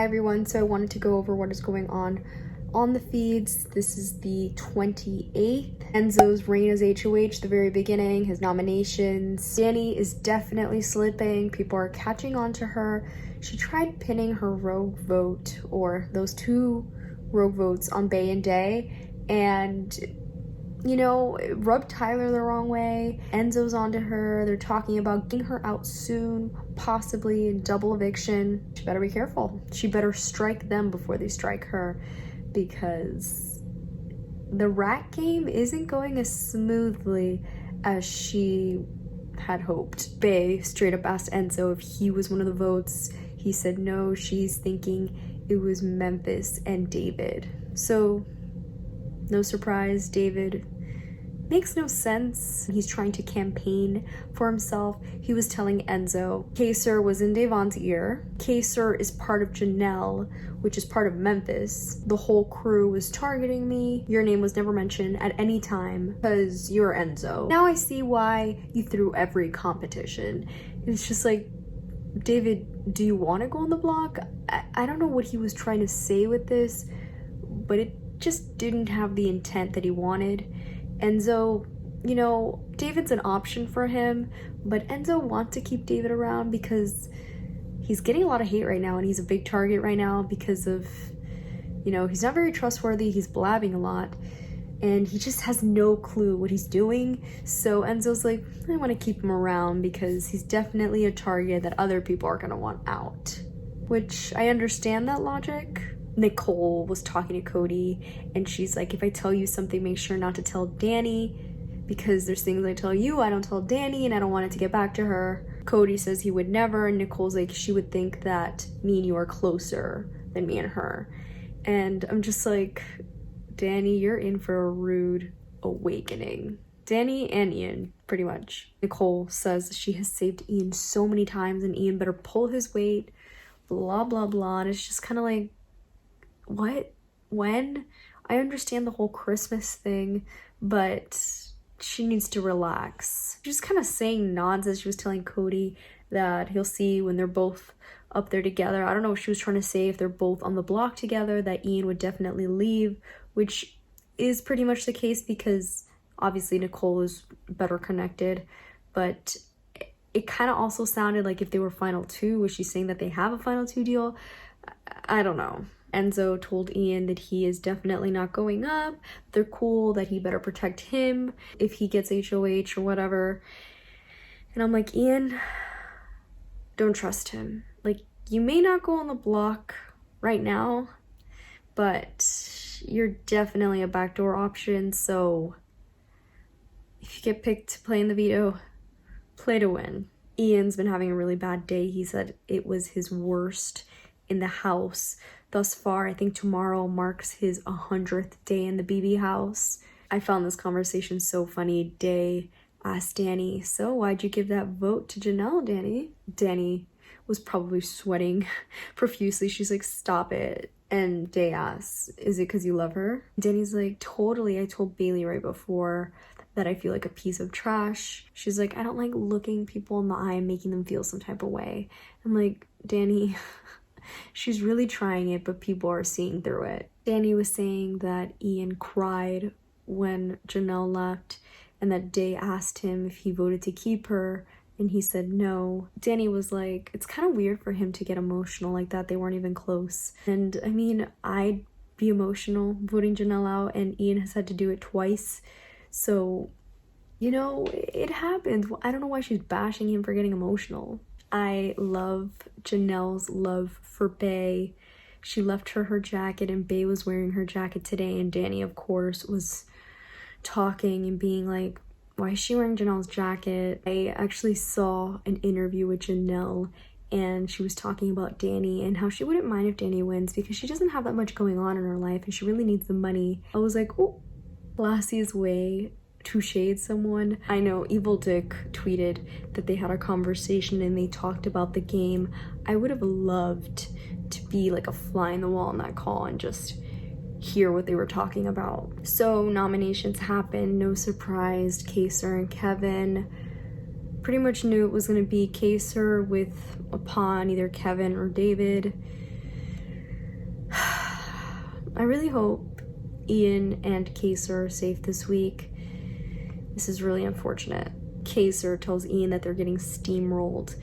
everyone, so I wanted to go over what is going on the feeds. This is the 28th. Enzo's reign as HOH, the very beginning, his nominations. Dani is definitely slipping. People are catching on to her. She tried pinning her rogue vote, or those two rogue votes, on Bay and Day, and you know, it rubbed Tyler the wrong way. Enzo's onto her. They're talking about getting her out soon, possibly in double eviction. She better be careful. She better strike them before they strike her, because the rat game isn't going as smoothly as she had hoped. Bay straight up asked Enzo if he was one of the votes. He said no. She's thinking it was Memphis and David. So no surprise, David makes no sense. He's trying to campaign for himself. He was telling Enzo, Kaysar was in Davon's ear. Kaysar is part of Janelle, which is part of Memphis. The whole crew was targeting me. Your name was never mentioned at any time because you're Enzo. Now I see why you threw every competition. It's just like, David, do you want to go on the block? I don't know what he was trying to say with this, but it just didn't have the intent that he wanted. Enzo, you know, David's an option for him, but Enzo wants to keep David around because he's getting a lot of hate right now, and he's a big target right now because of, you know, he's not very trustworthy, he's blabbing a lot, and he just has no clue what he's doing. So Enzo's like, I want to keep him around because he's definitely a target that other people are going to want out, which I understand that logic. Nicole was talking to Cody, and she's like, if I tell you something, make sure not to tell Dani, because there's things I tell you I don't tell Dani, and I don't want it to get back to her. Cody says he would never, and Nicole's like, she would think that me and you are closer than me and her. And I'm just like, Dani, you're in for a rude awakening. Dani and Ian, pretty much. Nicole says she has saved Ian so many times, and Ian better pull his weight, blah, blah, blah. And it's just kind of like, what? When? I understand the whole Christmas thing, but she needs to relax. She's kind of saying nonsense. She was telling Cody that he'll see when they're both up there together. I don't know what she was trying to say, if they're both on the block together, that Ian would definitely leave, which is pretty much the case because obviously Nicole is better connected, but it kind of also sounded like if they were final two. Was she saying that they have a final two deal? I don't know. Enzo told Ian that he is definitely not going up. They're cool, that he better protect him if he gets HOH or whatever. And I'm like, Ian, don't trust him. Like, you may not go on the block right now, but you're definitely a backdoor option. So if you get picked to play in the veto, play to win. Ian's been having a really bad day. He said it was his worst in the house thus far. I think tomorrow marks his 100th day in the BB house. I found this conversation so funny. Day asked Dani, so why'd you give that vote to Janelle, Dani? Dani was probably sweating profusely. She's like, stop it. And Day asks, is it because you love her? Dani's like, totally. I told Bailey right before that I feel like a piece of trash. She's like, I don't like looking people in the eye and making them feel some type of way. I'm like, Dani, she's really trying it, but people are seeing through it. Dani was saying that Ian cried when Janelle left, and that Day asked him if he voted to keep her, and he said no. Dani was like, it's kind of weird for him to get emotional like that. They weren't even close. And I mean, I'd be emotional voting Janelle out, and Ian has had to do it twice. So, you know, it happens. I don't know why she's bashing him for getting emotional. I love Janelle's love for Bay. She left her jacket, and Bay was wearing her jacket today, and Dani, of course, was talking and being like, why is she wearing Janelle's jacket? I actually saw an interview with Janelle, and she was talking about Dani and how she wouldn't mind if Dani wins because she doesn't have that much going on in her life and she really needs the money. I was like, oh, Lassie's way to shade someone. I know Evil Dick tweeted that they had a conversation and they talked about the game. I would have loved to be like a fly in the wall on that call and just hear what they were talking about. So nominations happened, no surprise. Kaysar and Kevin. Pretty much knew it was going to be Kaysar with a pawn, either Kevin or David. I really hope Ian and Kaysar are safe this week. This is really unfortunate. Kaysar tells Ian that they're getting steamrolled,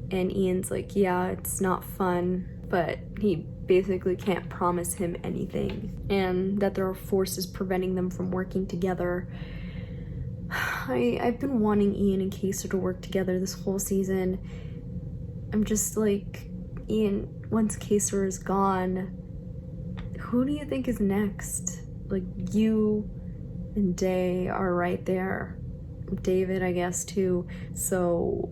and Ian's like, yeah, it's not fun, but he basically can't promise him anything, and that there are forces preventing them from working together. I've been wanting Ian and Kaysar to work together this whole season. I'm just like, Ian, once Kaysar is gone, who do you think is next? Like, you and Day are right there. David, I guess, too. So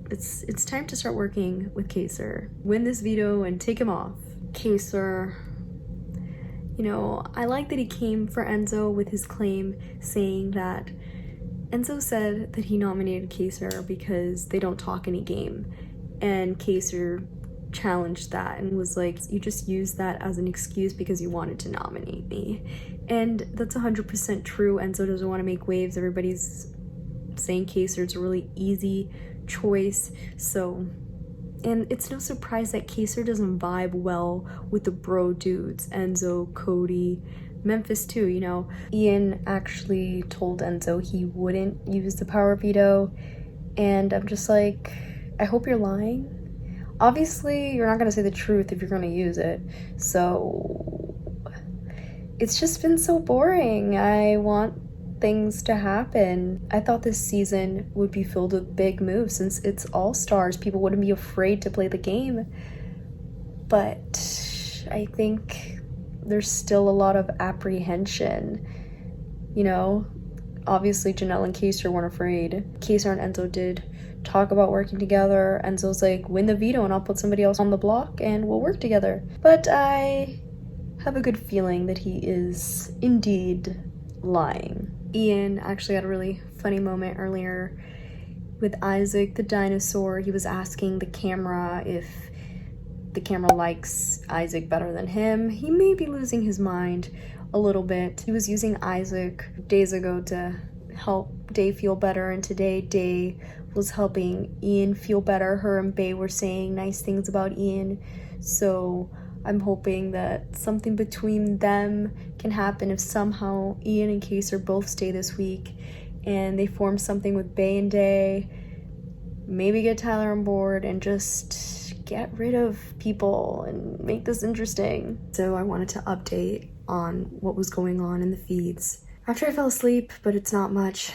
it's time to start working with Kaysar. Win this veto and take him off. Kaysar, you know, I like that he came for Enzo with his claim saying that Enzo said that he nominated Kaysar because they don't talk any game. And Kaysar challenged that and was like, you just used that as an excuse because you wanted to nominate me. And that's 100% true. Enzo doesn't want to make waves. Everybody's saying Kaysar's a really easy choice. So, and it's no surprise that Kaysar doesn't vibe well with the bro dudes, Enzo, Cody, Memphis too, you know. Ian actually told Enzo he wouldn't use the power veto, and I'm just like, I hope you're lying. Obviously, you're not gonna say the truth if you're gonna use it, so it's just been so boring. I want things to happen. I thought this season would be filled with big moves since it's all-stars. People wouldn't be afraid to play the game, but I think there's still a lot of apprehension, you know. Obviously Janelle and Kaysar weren't afraid. Kaysar and Enzo did talk about working together. Enzo's like, win the veto and I'll put somebody else on the block and we'll work together. But I have a good feeling that he is indeed lying. Ian actually had a really funny moment earlier with Isaac the dinosaur. He was asking the camera if the camera likes Isaac better than him. He may be losing his mind a little bit. He was using Isaac days ago to help Day feel better, and today Day was helping Ian feel better. Her and Bae were saying nice things about Ian, so I'm hoping that something between them can happen if somehow Ian and Kaysar both stay this week and they form something with Bae and Day. Maybe get Tyler on board and just get rid of people and make this interesting. So I wanted to update on what was going on in the feeds after I fell asleep, but it's not much.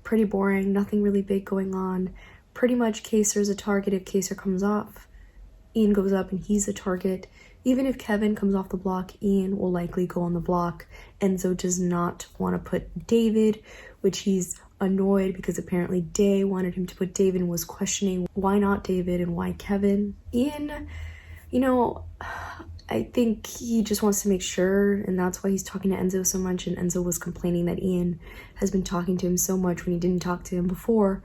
Pretty boring, nothing really big going on. Pretty much Kaysar's a target if Kaysar comes off. Ian goes up and he's a target. Even if Kevin comes off the block, Ian will likely go on the block. Enzo does not want to put David, which he's annoyed because apparently Day wanted him to put David and was questioning why not David and why Kevin. Ian, you know, I think he just wants to make sure, and that's why he's talking to Enzo so much, and Enzo was complaining that Ian has been talking to him so much when he didn't talk to him before,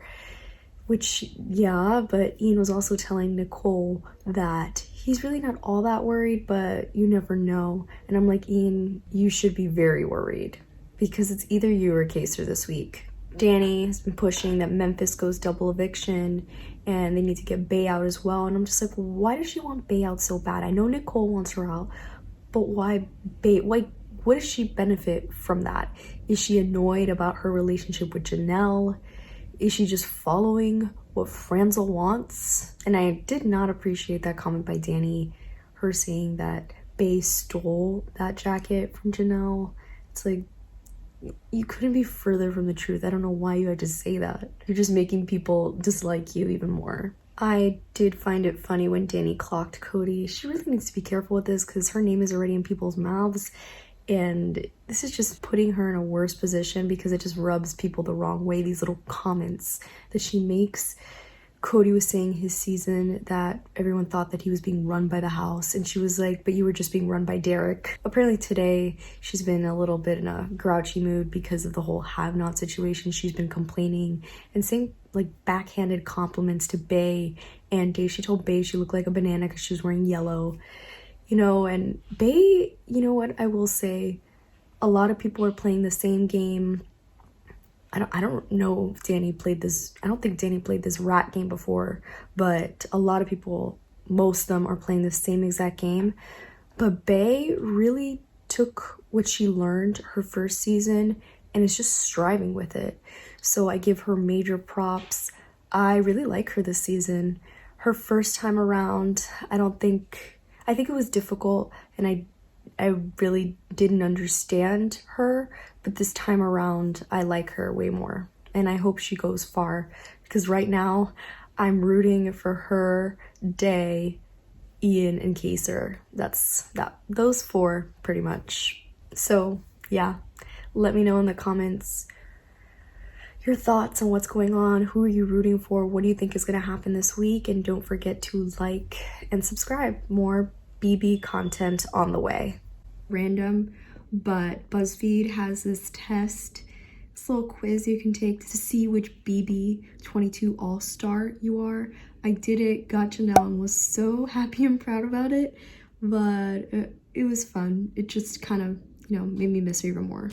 which, yeah, but Ian was also telling Nicole that he's really not all that worried, but you never know. And I'm like, Ian, you should be very worried because it's either you or Kaysar this week. Danny has been pushing that Memphis goes double eviction and they need to get Bae out as well. And I'm just like, why does she want Bae out so bad? I know Nicole wants her out, but why Bae? Like, what does she benefit from that? Is she annoyed about her relationship with Janelle? Is she just following what Franzel wants? And I did not appreciate that comment by Danny, her saying that Bae stole that jacket from Janelle. It's like, you couldn't be further from the truth. I don't know why you had to say that. You're just making people dislike you even more. I did find it funny when Danny clocked Cody. She really needs to be careful with this because her name is already in people's mouths. And this is just putting her in a worse position because it just rubs people the wrong way. These little comments that she makes. Cody was saying his season that everyone thought that he was being run by the house, and she was like, but you were just being run by Derek. Apparently today she's been a little bit in a grouchy mood because of the whole have-not situation. She's been complaining and saying like backhanded compliments to Bae and Day. She told Bae she looked like a banana because she was wearing yellow, you know. And Bae, you know what I will say, a lot of people are playing the same game. I don't know if Danny played this. I don't think Danny played this rat game before, but a lot of people, most of them are playing the same exact game. But Bae really took what she learned her first season and is just striving with it. So I give her major props. I really like her this season. Her first time around, I think it was difficult, and I really didn't understand her, but this time around I like her way more, and I hope she goes far, because right now I'm rooting for her, Day, Ian, and Kaser. Those four pretty much. So yeah, let me know in the comments your thoughts on what's going on. Who are you rooting for? What do you think is going to happen this week? And don't forget to like and subscribe. More BB content on the way. Random, but BuzzFeed has this test, this little quiz you can take to see which BB22 All-Star you are. I did it, got Janelle, and was so happy and proud about it, but it was fun. It just kind of, made me miss her even more.